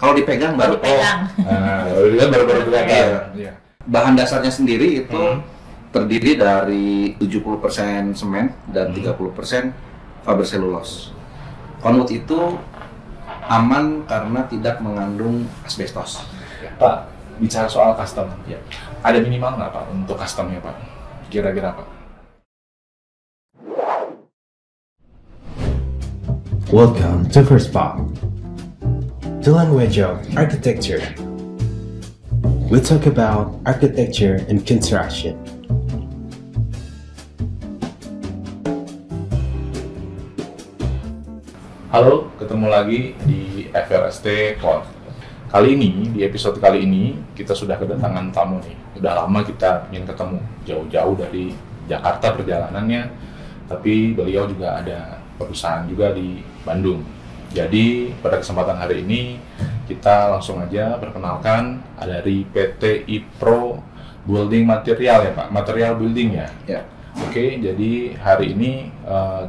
Kalau dipegang baru. Baru pegang. Iya. Bahan dasarnya sendiri itu terdiri dari 70% semen dan 30% fiber cellulose. Conwood itu aman karena tidak mengandung asbestos. Pak, bicara soal custom, ada minimal nggak Pak untuk customnya Pak? Kira-kira Pak? Welcome to First Pop, the language of architecture. We talk about architecture and construction. Halo, ketemu lagi di FRST Pod. Kali ini, di episode kali ini, kita sudah kedatangan tamu nih. Udah lama kita ingin ketemu, jauh-jauh dari Jakarta perjalanannya, tapi beliau juga ada perusahaan juga di Bandung. Jadi, pada kesempatan hari ini, kita langsung aja perkenalkan, ada dari PT IPRO Building Material ya Pak? Material Building ya? Ya. Oke, jadi hari ini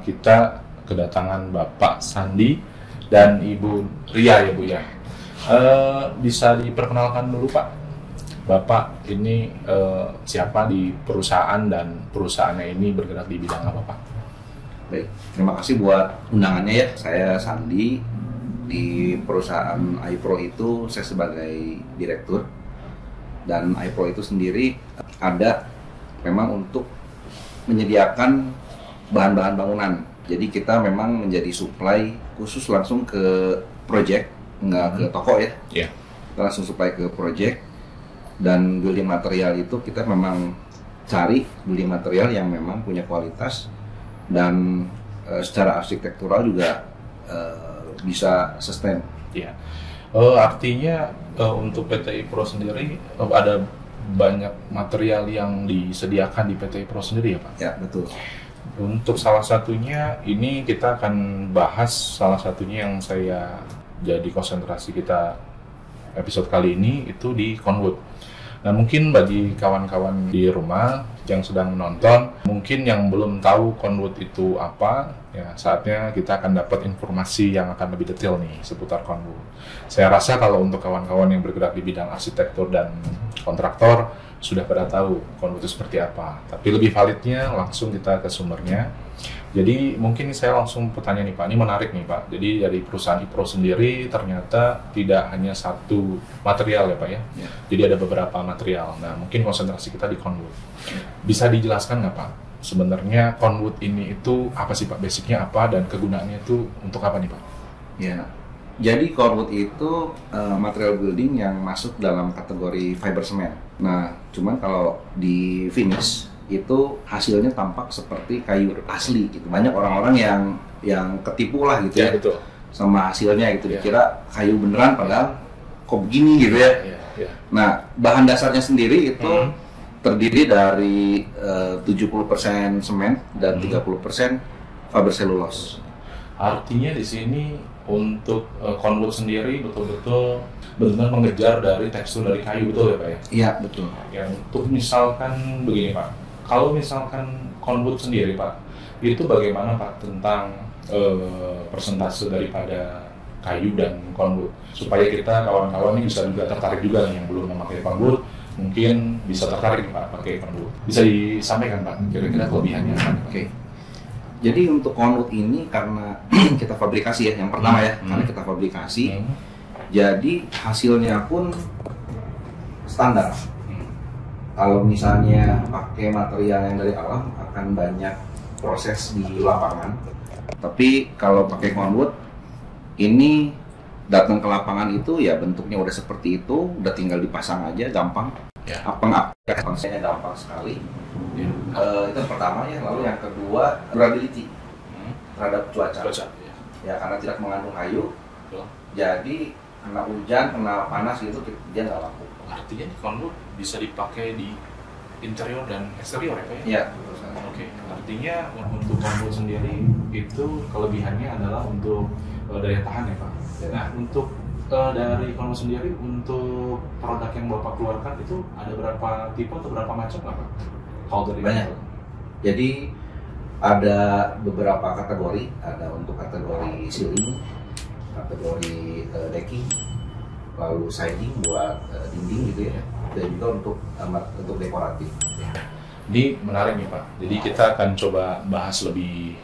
kita kedatangan Bapak Sandi dan Ibu Ria ya Bu ya. Bisa diperkenalkan dulu Pak, Bapak ini siapa di perusahaan dan perusahaannya ini bergerak di bidang apa Pak? Baik, terima kasih buat undangannya ya. Saya Sandi, di perusahaan iPro itu saya sebagai direktur, dan iPro itu sendiri ada memang untuk menyediakan bahan-bahan bangunan. Jadi kita memang menjadi supply khusus langsung ke project, nggak ke toko ya. Iya. Kita langsung supply ke project, dan building material itu kita memang cari building material yang memang punya kualitas dan secara arsitektural juga bisa sustain. Iya. Artinya untuk PT IPRO sendiri ada banyak material yang disediakan di PT IPRO sendiri ya Pak? Ya, betul. Untuk salah satunya ini kita akan bahas salah satunya yang saya jadi konsentrasi kita episode kali ini itu di Conwood. Nah mungkin bagi kawan-kawan di rumah yang sedang menonton, mungkin yang belum tahu Conwood itu apa, ya saatnya kita akan dapat informasi yang akan lebih detail nih seputar Conwood. Saya rasa kalau untuk kawan-kawan yang bergerak di bidang arsitektur dan kontraktor sudah pada tahu Conwood itu seperti apa. Tapi lebih validnya langsung kita ke sumbernya. Jadi mungkin saya langsung bertanya nih Pak, ini menarik nih Pak. Jadi dari perusahaan IPRO sendiri ternyata tidak hanya satu material ya Pak ya. Jadi ada beberapa material. Nah mungkin konsentrasi kita di Conwood. Bisa dijelaskan nggak Pak? Sebenarnya Conwood ini itu apa sih Pak? Basicnya apa dan kegunaannya itu untuk apa nih Pak? Ya. Jadi Conwood itu material building yang masuk dalam kategori fiber cement. Nah, cuman kalau di finish itu hasilnya tampak seperti kayu asli gitu. Banyak orang-orang yang ketipu lah gitu ya, betul. Sama hasilnya gitu, dikira kayu beneran padahal kok begini gitu ya. Nah, bahan dasarnya sendiri itu terdiri dari 70% semen dan 30% fiber cellulose. Artinya di sini untuk Conwood sendiri betul-betul benar-benar mengejar dari tekstur dari kayu, betul ya Pak ya? Iya, betul. Ya, untuk misalkan begini Pak, kalau misalkan Conwood sendiri Pak, itu bagaimana Pak tentang persentase daripada kayu dan Conwood, supaya kita kawan-kawan ini bisa juga tertarik juga nih yang belum memakai Conwood, mungkin bisa tertarik Pak pakai Conwood. Bisa disampaikan Pak kira-kira kelebihannya apa? Oke. Jadi untuk Conwood ini karena kita fabrikasi ya, yang pertama ya, karena kita fabrikasi, jadi hasilnya pun standar. Kalau misalnya pakai material yang dari alam akan banyak proses di lapangan. Tapi kalau pakai Conwood ini datang ke lapangan itu ya bentuknya udah seperti itu, udah tinggal dipasang aja, gampang. Aplikasinya gampang sekali. Itu yang pertama ya. Lalu yang kedua, durability terhadap cuaca. Ya karena tidak mengandung kayu, jadi kena hujan, kena panas gitu dia nggak laku. Artinya Conwood bisa dipakai di interior dan eksterior ya Pak ya? Iya. Oke. Artinya untuk Conwood sendiri itu kelebihannya adalah untuk daya tahan ya Pak. Nah untuk dari Conwood sendiri untuk produk yang Bapak keluarkan itu ada berapa tipe atau berapa macam nggak Pak? Kalau dari banyak. Jadi ada beberapa kategori, ada untuk kategori ceiling, kategori decking, lalu siding buat dinding gitu ya, dan juga untuk dekoratif. Ini menarik nih Pak. Jadi kita akan coba bahas lebih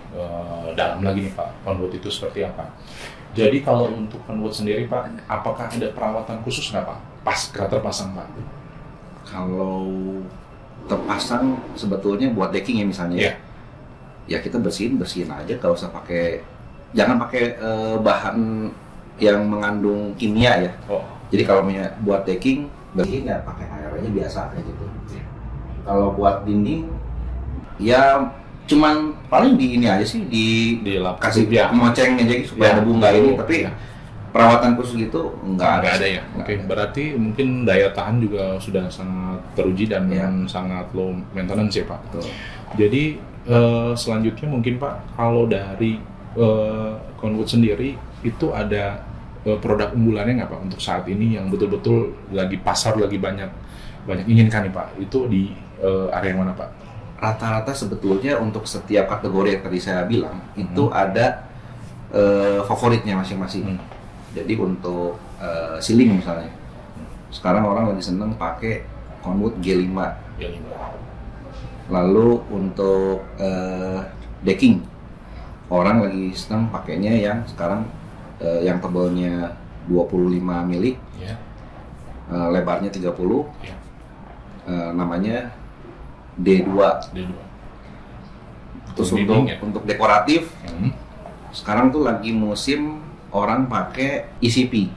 dalam lagi nih Pak, conwood itu seperti apa. Jadi kalau untuk conwood sendiri Pak, apakah ada perawatan khusus nggak Pak? Pasca terpasang Pak? Kalau terpasang sebetulnya buat decking ya misalnya, ya kita bersihin aja, kalau usah jangan pakai bahan yang mengandung kimia ya. Jadi kalau buat decking bersihin ya pakai air aja biasa kayak gitu. Kalau buat dinding ya cuman paling di ini aja sih, kasih moceng aja supaya debu nggak ini, tapi perawatan khusus gitu nggak ada ya. Oke. Berarti mungkin daya tahan juga sudah sangat teruji dan sangat low maintenance ya Pak. Betul. Jadi selanjutnya mungkin Pak, kalau dari conwood sendiri itu ada produk unggulannya nggak Pak untuk saat ini yang betul-betul lagi pasar lagi banyak inginkan nih Pak? Itu di area mana Pak? Rata-rata sebetulnya untuk setiap kategori yang tadi saya bilang itu ada favoritnya masing-masing. Jadi untuk ceiling misalnya, sekarang orang lagi seneng pakai conwood G5. Lalu untuk decking, orang lagi seneng pakainya yang sekarang yang tebalnya 25 mili, lebarnya 30, namanya D2. Terus untuk dekoratif, sekarang tuh lagi musim orang pakai ECP,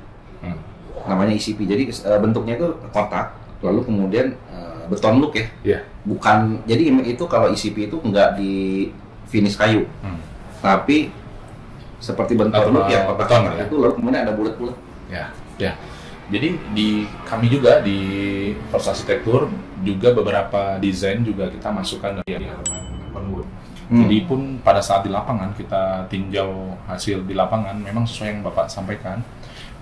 namanya ECP. Jadi bentuknya itu kotak, lalu kemudian beton look ya. Bukan, jadi itu kalau ECP itu nggak di finish kayu, tapi seperti beton look ya, kotak itu lalu kemudian ada bulat-bulat. Ya. Jadi kami juga di First Arsitektur juga beberapa desain juga kita masukkan dari conwood. Jadi pun pada saat di lapangan kita tinjau hasil di lapangan memang sesuai yang Bapak sampaikan.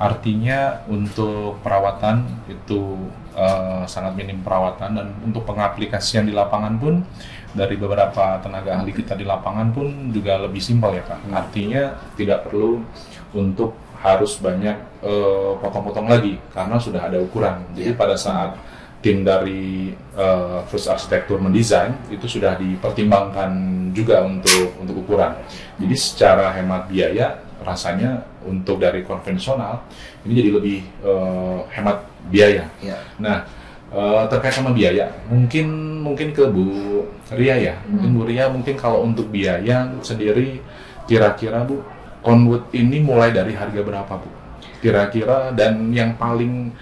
Artinya untuk perawatan itu sangat minim perawatan, dan untuk pengaplikasian di lapangan pun dari beberapa tenaga ahli kita di lapangan pun juga lebih simpel ya Pak. Artinya tidak perlu untuk harus banyak potong-potong lagi karena sudah ada ukuran. Jadi pada saat tim dari First Arsitektur mendesain itu sudah dipertimbangkan juga untuk ukuran. Jadi secara hemat biaya rasanya untuk dari konvensional ini jadi lebih hemat biaya. Nah terkait sama biaya, mungkin ke Bu Ria ya. Mungkin Bu Ria, mungkin kalau untuk biaya sendiri kira-kira Bu, conwood ini mulai dari harga berapa Bu? Kira-kira, dan yang paling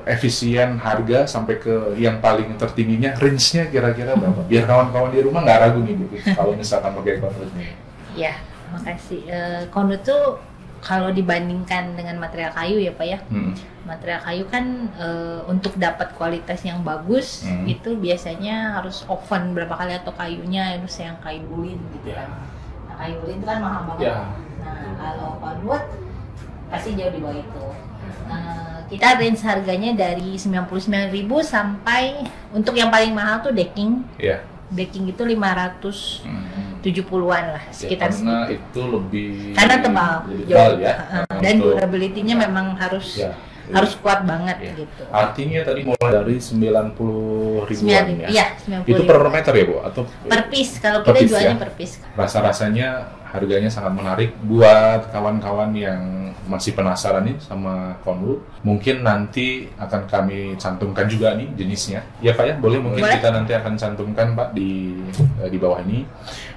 efisien harga sampai ke yang paling tertingginya, range-nya kira-kira berapa? Biar kawan-kawan di rumah nggak ragu nih Bu, kalau misalkan pakai conwood nih. Ya, makasih. Conwood tuh kalau dibandingkan dengan material kayu ya Pak ya, material kayu kan untuk dapat kualitas yang bagus itu biasanya harus oven berapa kali, atau kayunya harus yang kayu ulin gitu kan. Nah, kayu ulin itu kan mahal banget. Nah, kalau conwood pasti jauh di bawah itu. Kita range harganya dari 99.000 sampai untuk yang paling mahal tuh decking. Decking itu 570-an lah sekitar. Karena itu lebih tebal ya. Dan durability-nya memang harus kuat banget gitu. Artinya tadi mulai dari 90 ribuan ya. Iya, 90 itu per meter ya Bu, atau per piece? Kalau kita jualnya per piece. Rasa-rasanya harganya sangat menarik buat kawan-kawan yang masih penasaran nih sama conwood. Mungkin nanti akan kami cantumkan juga nih jenisnya. Ya Pak ya, boleh mungkin kita nanti akan cantumkan Pak di bawah ini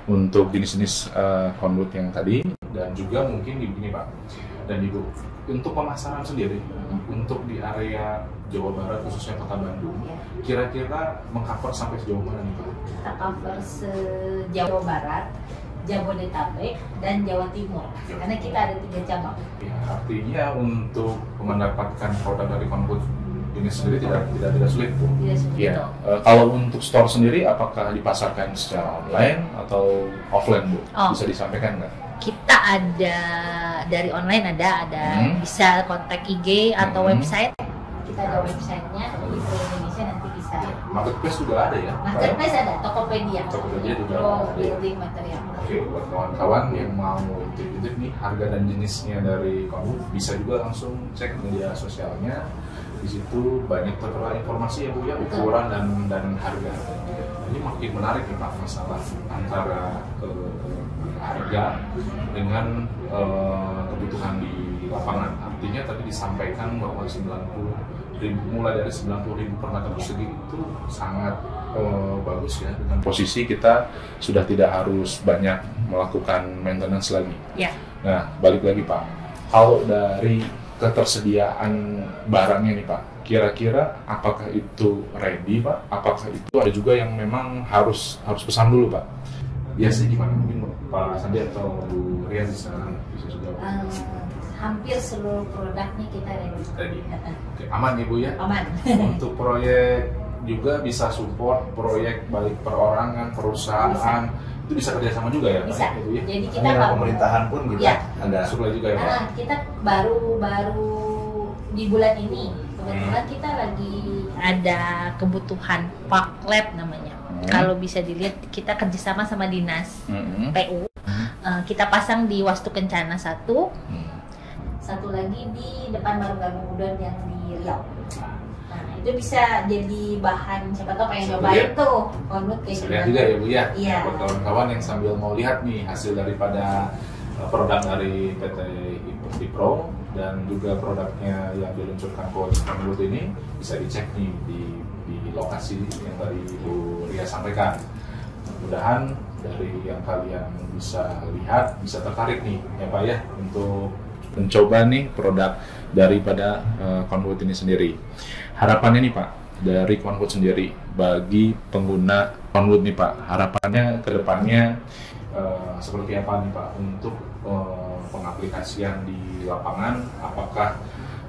untuk jenis-jenis conwood yang tadi, dan juga mungkin begini Pak dan Ibu, untuk pemasaran sendiri untuk di area Jawa Barat khususnya Kota Bandung, kira-kira mengcover sampai sejauh mana nih Pak? Kita cover se-Jawa Barat, Jabodetabek, dan Jawa Timur, karena kita ada 3 cabang. Ya, artinya untuk mendapatkan produk dari conwood ini sendiri tidak sulit Bu. Tidak sulit. Ya. Kalau untuk store sendiri, apakah dipasarkan secara online atau offline Bu? Bisa disampaikan nggak? Kita ada dari online, ada bisa kontak IG atau website. Kita ada websitenya di Indonesia, nanti bisa bisa. Marketplace juga ada ya? Marketplace ada, Tokopedia. Tokopedia juga ada. Building material. Oke, buat kawan-kawan yang mau intip-intip nih harga dan jenisnya dari Conwood, bisa juga langsung cek media sosialnya. Di situ banyak tertera informasi ya Bu ya, ukuran dan harga. Ini makin menarik nih Pak, masalah antara harga dengan kebutuhan di lapangan. Artinya tadi disampaikan bahwa 90.000, mulai dari 90.000 per meter persegi itu sangat bagus ya, dengan posisi kita sudah tidak harus banyak melakukan maintenance lagi. Ya. Nah, balik lagi Pak, kalau dari ketersediaan barangnya nih Pak, kira-kira apakah itu ready Pak? Apakah itu ada juga yang memang harus pesan dulu Pak? Biasanya gimana? Mungkin Pak Sandi atau Bu Rian bisa jawab. Hampir seluruh produknya kita ready. Oke, aman ya Bu ya? Aman. Untuk proyek juga bisa support proyek baik perorangan, perusahaan, itu bisa kerjasama juga ya? Bisa. Pak, gitu ya? Jadi kita pemerintahan pun kita ya. ada Supply juga ya Pak? Kita baru di bulan ini kebetulan kita lagi ada kebutuhan Park Lab namanya. Kalau bisa dilihat kita kerjasama sama dinas PU. Kita pasang di Wastu Kencana 1, satu lagi di depan Marga Udon yang di Riau. Nah itu bisa jadi bahan, siapa tahu pengen nyobain tuh Conwood kayak gimana. Lihat juga ya Bu ya. Iya. Buat kawan-kawan yang sambil mau lihat nih hasil daripada produk dari PT Ipro dan juga produknya yang diluncurkan Conwood ini bisa dicek nih di lokasi yang tadi Bu Ria sampaikan. Mudah-mudahan dari yang kalian bisa lihat bisa tertarik nih ya Pak ya untuk mencoba nih produk daripada Conwood ini sendiri. Harapannya nih Pak dari Conwood sendiri bagi pengguna Conwood nih Pak, harapannya ke depannya seperti apa nih Pak untuk pengaplikasian di lapangan? Apakah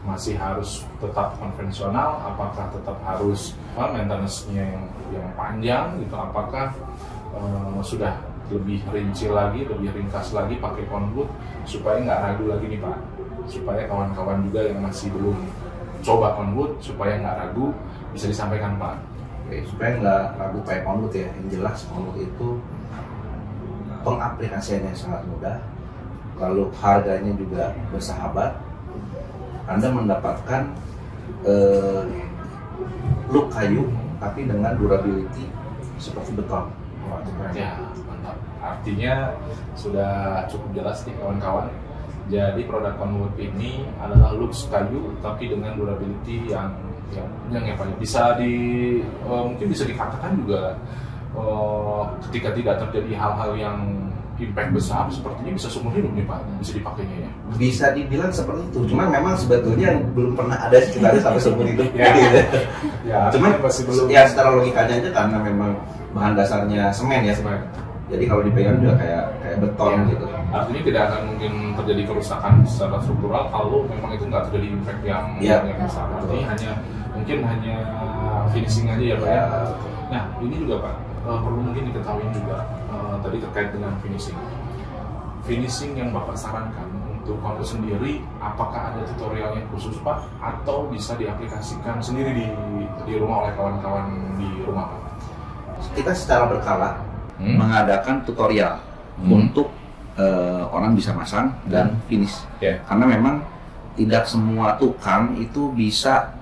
masih harus tetap konvensional? Apakah tetap harus maintenance-nya yang panjang gitu? Apakah sudah lebih rinci lagi, lebih ringkas lagi pakai Conwood supaya nggak ragu lagi nih Pak, supaya kawan-kawan juga yang masih belum coba Conwood supaya nggak ragu bisa disampaikan Pak. Oke, supaya nggak ragu pakai Conwood ya. Yang jelas Conwood itu pengaplikasiannya sangat mudah, lalu harganya juga bersahabat. Anda mendapatkan look kayu tapi dengan durability seperti beton. Wah, ya, mantap. Artinya sudah cukup jelas nih kawan-kawan. Jadi produk Conwood ini adalah looks kayu tapi dengan durability yang bisa mungkin bisa dikatakan juga ketika tidak terjadi hal-hal yang impact besar sepertinya bisa seumur hidup nih Pak, bisa dipakainya ya. Bisa dibilang seperti itu, cuman memang sebetulnya belum pernah ada sekitarnya sampai seumur hidup. Ya, cuman masih belum. Ya secara logikanya aja karena memang bahan dasarnya semen ya. Jadi kalau dipegang juga kayak beton gitu. Artinya tidak akan mungkin terjadi kerusakan secara struktural kalau memang itu nggak terjadi impact yang besar. Artinya hanya finishing aja ya Pak ya. Nah ini juga Pak perlu mungkin diketahui juga tadi terkait dengan finishing yang Bapak sarankan untuk Conwood sendiri, apakah ada tutorialnya khusus Pak atau bisa diaplikasikan sendiri di rumah oleh kawan-kawan di rumah Pak? Kita secara berkala mengadakan tutorial untuk orang bisa masang dan finish. Karena memang tidak semua tukang itu bisa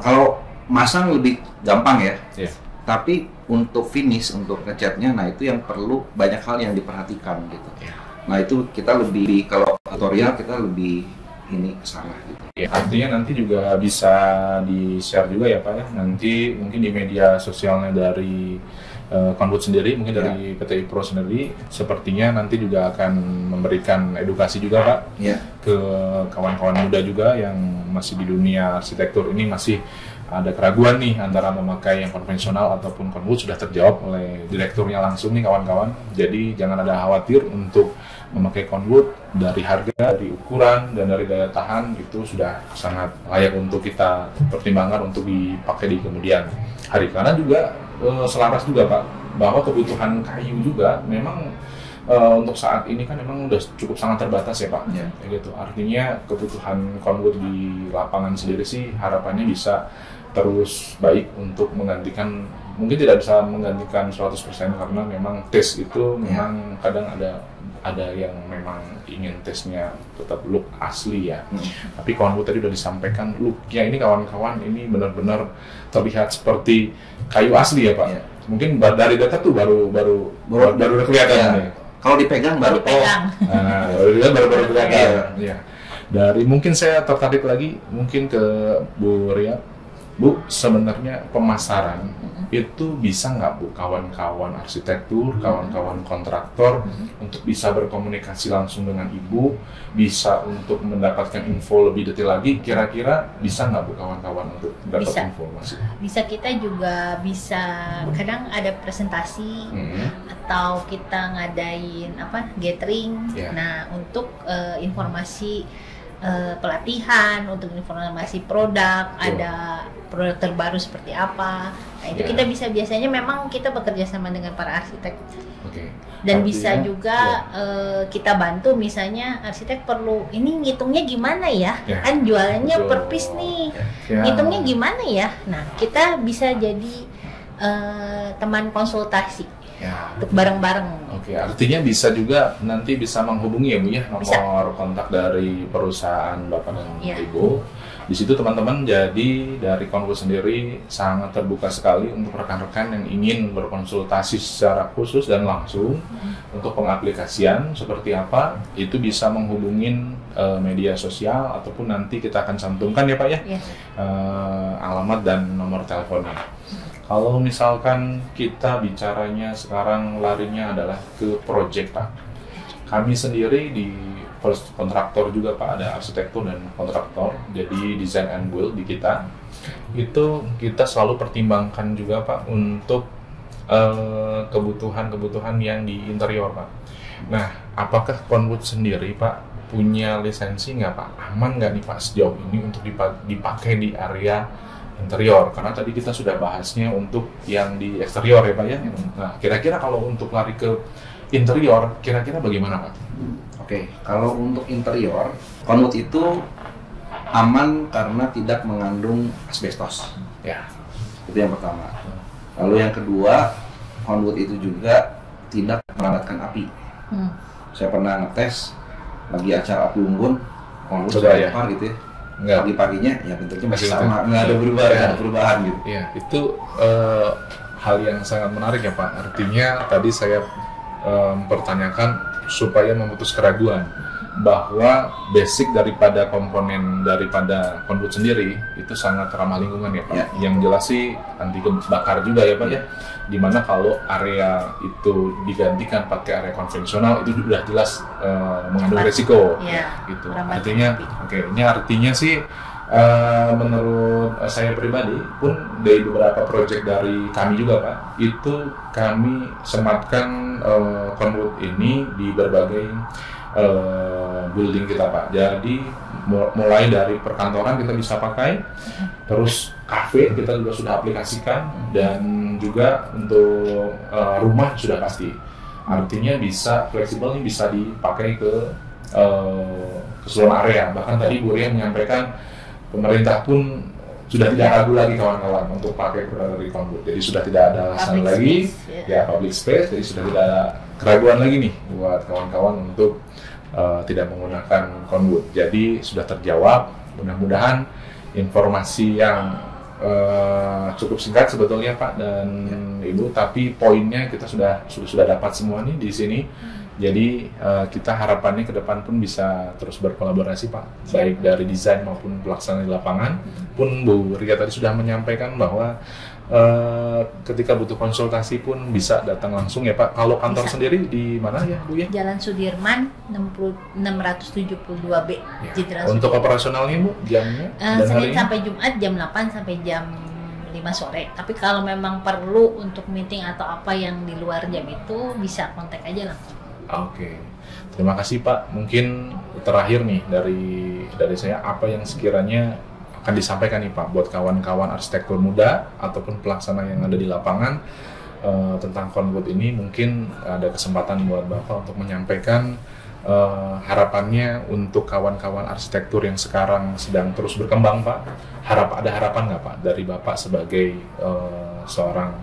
kalau masang lebih gampang ya. Tapi untuk finish, untuk ngecatnya, nah itu yang perlu banyak hal yang diperhatikan gitu. Nah itu kita lebih, kalau tutorial kita lebih ini kesana gitu. Artinya nanti juga bisa di-share juga ya Pak ya, nanti mungkin di media sosialnya dari Conwood sendiri, mungkin dari PT Ipro sendiri, sepertinya nanti juga akan memberikan edukasi juga Pak ke kawan-kawan muda juga yang masih di dunia arsitektur ini masih ada keraguan nih antara memakai yang konvensional ataupun Conwood, sudah terjawab oleh direkturnya langsung nih kawan-kawan. Jadi jangan ada khawatir untuk memakai Conwood, dari harga, dari ukuran, dan dari daya tahan itu sudah sangat layak untuk kita pertimbangkan untuk dipakai di kemudian hari. Karena juga selaras juga Pak, bahwa kebutuhan kayu juga memang untuk saat ini kan memang udah cukup sangat terbatas ya Pak. Kayak gitu. Artinya kebutuhan Conwood di lapangan sendiri sih harapannya bisa terus baik untuk menggantikan, mungkin tidak bisa menggantikan 100% karena memang tes itu memang kadang ada yang memang ingin tesnya tetap look asli ya. Tapi Conwood tadi udah disampaikan looknya ini kawan-kawan ini benar-benar terlihat seperti kayu asli ya Pak. Mungkin dari dekat tuh baru kelihatan nih. Kalau dipegang baru baru kelihatan. Ya. Dari mungkin saya tertarik lagi mungkin ke Bu Ria. Bu, sebenarnya pemasaran itu bisa nggak Bu, kawan-kawan arsitektur, kawan-kawan kontraktor untuk bisa berkomunikasi langsung dengan Ibu, bisa untuk mendapatkan info lebih detail lagi, kira-kira bisa nggak Bu kawan-kawan untuk dapat informasi? Bisa, kita juga bisa kadang ada presentasi atau kita ngadain gathering. Nah, untuk informasi pelatihan, untuk informasi produk, ada produk terbaru seperti apa. Nah, itu kita bisa, biasanya memang kita bekerja sama dengan para arsitek. Dan artinya, bisa juga kita bantu, misalnya arsitek perlu ini ngitungnya gimana ya? Kan jualannya per piece nih. Ngitungnya gimana ya? Nah, kita bisa jadi teman konsultasi. Untuk bareng-bareng. Artinya bisa juga nanti bisa menghubungi ya Bu ya, nomor kontak dari perusahaan Bapak dan Ibu. Di situ teman-teman jadi dari Conwood sendiri sangat terbuka sekali untuk rekan-rekan yang ingin berkonsultasi secara khusus dan langsung untuk pengaplikasian seperti apa, itu bisa menghubungin media sosial ataupun nanti kita akan cantumkan ya Pak ya, alamat dan nomor teleponnya. Kalau misalkan kita bicaranya sekarang larinya adalah ke project Pak. Kami sendiri di first kontraktor juga Pak, ada arsitektur dan kontraktor, jadi design and build di kita. Itu kita selalu pertimbangkan juga Pak untuk kebutuhan-kebutuhan yang di interior Pak. Nah, apakah Conwood sendiri Pak punya lisensi nggak Pak? Aman nggak nih Pak sejauh ini untuk dipakai di area interior, karena tadi kita sudah bahasnya untuk yang di eksterior ya Pak ya. Nah, kira-kira kalau untuk lari ke interior, kira-kira bagaimana Pak? Kalau untuk interior, Conwood itu aman karena tidak mengandung asbestos. Itu yang pertama. Lalu yang kedua, Conwood itu juga tidak merambatkan api. Saya pernah ngetes lagi acara api unggun, Conwood sudah lempar gitu ya. Pagi-paginya ya bentuknya masih sama, nggak ada perubahan gitu. Itu hal yang sangat menarik ya Pak. Artinya tadi saya mempertanyakan supaya memutus keraguan bahwa basic daripada komponen daripada Conwood sendiri itu sangat ramah lingkungan ya Pak. Yang jelas sih anti bakar juga ya Pak ya. Dimana kalau area itu digantikan pakai area konvensional itu sudah jelas mengandung resiko gitu. Artinya ini artinya sih menurut saya pribadi pun dari beberapa proyek dari kami juga Pak, itu kami sematkan Conwood ini di berbagai building kita Pak. Jadi mulai dari perkantoran kita bisa pakai, terus kafe kita juga sudah aplikasikan, dan juga untuk rumah sudah pasti. Artinya bisa fleksibel, nih bisa dipakai ke seluruh area. Bahkan tadi Bu Ria menyampaikan pemerintah pun sudah tidak ragu lagi kawan-kawan untuk pakai produk dari Conwood. Jadi sudah tidak ada alasan lagi public space, jadi sudah tidak ada keraguan lagi nih buat kawan-kawan untuk tidak menggunakan Conwood. Jadi sudah terjawab. Mudah-mudahan informasi yang cukup singkat sebetulnya Pak dan Ibu, tapi poinnya kita sudah dapat semua nih di sini. Jadi kita harapannya ke depan pun bisa terus berkolaborasi Pak, baik dari desain maupun pelaksanaan di lapangan. Pun Bu Ria tadi sudah menyampaikan bahwa ketika butuh konsultasi pun bisa datang langsung ya Pak. Kalau kantor sendiri di mana ya Bu ya? Jalan Sudirman 672B. Untuk operasionalnya Bu jamnya? Senin sampai Jumat jam 8 sampai jam 5 sore. Tapi kalau memang perlu untuk meeting atau apa yang di luar jam itu bisa kontak aja langsung. Terima kasih Pak. Mungkin terakhir nih dari saya, apa yang sekiranya akan disampaikan nih Pak buat kawan-kawan arsitektur muda ataupun pelaksana yang ada di lapangan tentang Conwood ini, mungkin ada kesempatan buat Bapak untuk menyampaikan harapannya untuk kawan-kawan arsitektur yang sekarang sedang terus berkembang, Pak. Ada harapan nggak, Pak, dari Bapak sebagai seorang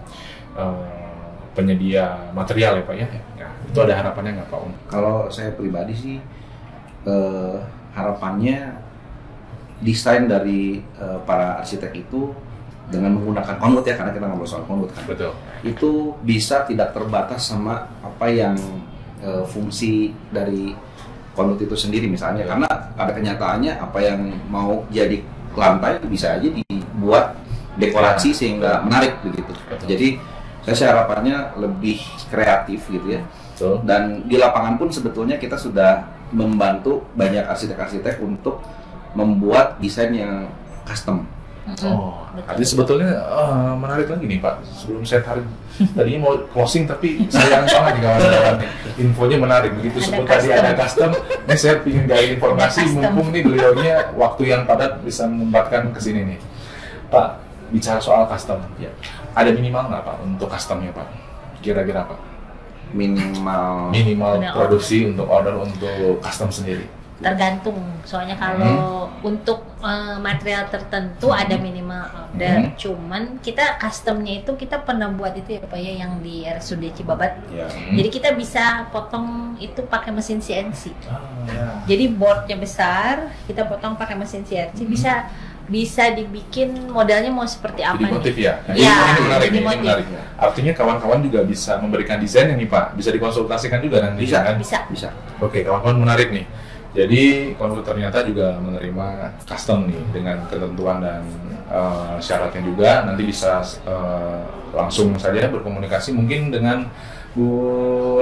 penyedia material ya, Pak ya? Nah, itu ada harapannya nggak, Pak? Kalau saya pribadi sih harapannya desain dari para arsitek itu dengan menggunakan Conwood ya, karena kita ngobrol soal Conwood kan. Betul. Itu bisa tidak terbatas sama apa yang fungsi dari Conwood itu sendiri misalnya, karena ada kenyataannya apa yang mau jadi lantai bisa aja dibuat dekorasi sehingga menarik begitu. Jadi saya harapannya lebih kreatif gitu ya. Dan di lapangan pun sebetulnya kita sudah membantu banyak arsitek-arsitek untuk membuat desain yang custom. Oh, artinya sebetulnya menarik lagi nih, Pak. Sebelum saya tarik, tadinya mau closing tapi sayang banget nih kawan-kawan. Infonya menarik, begitu sebut tadi ada custom. Nih saya ingin gali informasi, mumpung nih beliaunya waktu yang padat bisa menyempatkan ke sini nih. Pak, bicara soal custom, ya. Ada minimal nggak, Pak, untuk customnya, Pak? Kira-kira, Pak? Minimal produksi untuk order untuk custom sendiri. Tergantung, soalnya kalau untuk material tertentu ada minimal order, cuman kita customnya itu kita pernah buat itu ya Pak ya, yang di RSUD Cibabat. Jadi kita bisa potong itu pakai mesin CNC. Jadi boardnya besar, kita potong pakai mesin CNC, bisa dibikin modelnya mau seperti apa. Jadi motif ya? Nah, ya, ini menarik, jadi ini menarik. Artinya kawan-kawan juga bisa memberikan desain ini Pak, bisa dikonsultasikan juga nanti kan? Bisa. Oke, kawan-kawan menarik nih. Jadi Conwood ternyata juga menerima custom nih dengan ketentuan dan syaratnya juga. Nanti bisa langsung saja berkomunikasi mungkin dengan Bu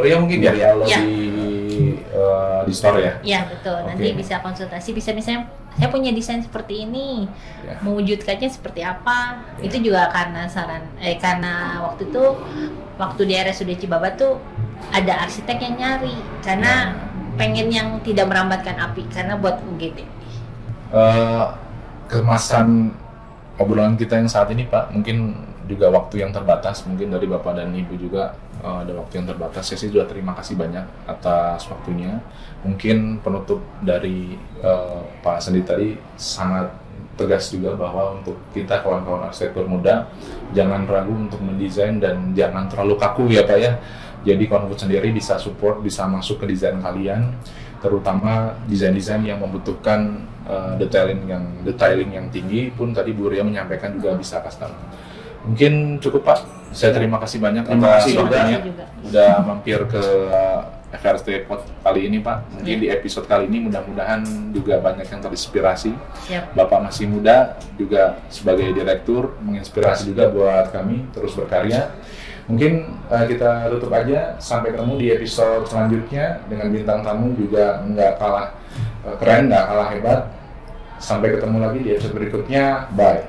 Ria mungkin ya kalau di store ya. Iya betul. Nanti bisa konsultasi, bisa misalnya saya punya desain seperti ini, mewujudkannya seperti apa. Itu juga karena karena waktu di RSUD Cibabat tuh ada arsitek yang nyari karena pengen yang tidak merambatkan api karena buat UGD. Kemasan obrolan kita yang saat ini Pak, mungkin juga waktu yang terbatas, mungkin dari Bapak dan Ibu juga ada waktu yang terbatas. Saya sih juga terima kasih banyak atas waktunya. Mungkin penutup dari Pak Sandi tadi sangat tegas juga bahwa untuk kita kawan-kawan arsitektur muda jangan ragu untuk mendesain dan jangan terlalu kaku ya Pak ya. Jadi Conwood sendiri bisa support, bisa masuk ke desain kalian, terutama desain-desain yang membutuhkan detailing yang tinggi pun tadi Bu Ria menyampaikan juga bisa custom. Mungkin cukup Pak. Saya terima kasih banyak atas waktunya udah mampir ke FRST Pod kali ini Pak. Mungkin di episode kali ini mudah-mudahan juga banyak yang terinspirasi. Bapak masih muda juga sebagai direktur menginspirasi juga buat kami terus berkarya. Mungkin kita tutup aja, sampai ketemu di episode selanjutnya dengan bintang tamu juga nggak kalah keren, nggak kalah hebat. Sampai ketemu lagi di episode berikutnya, bye.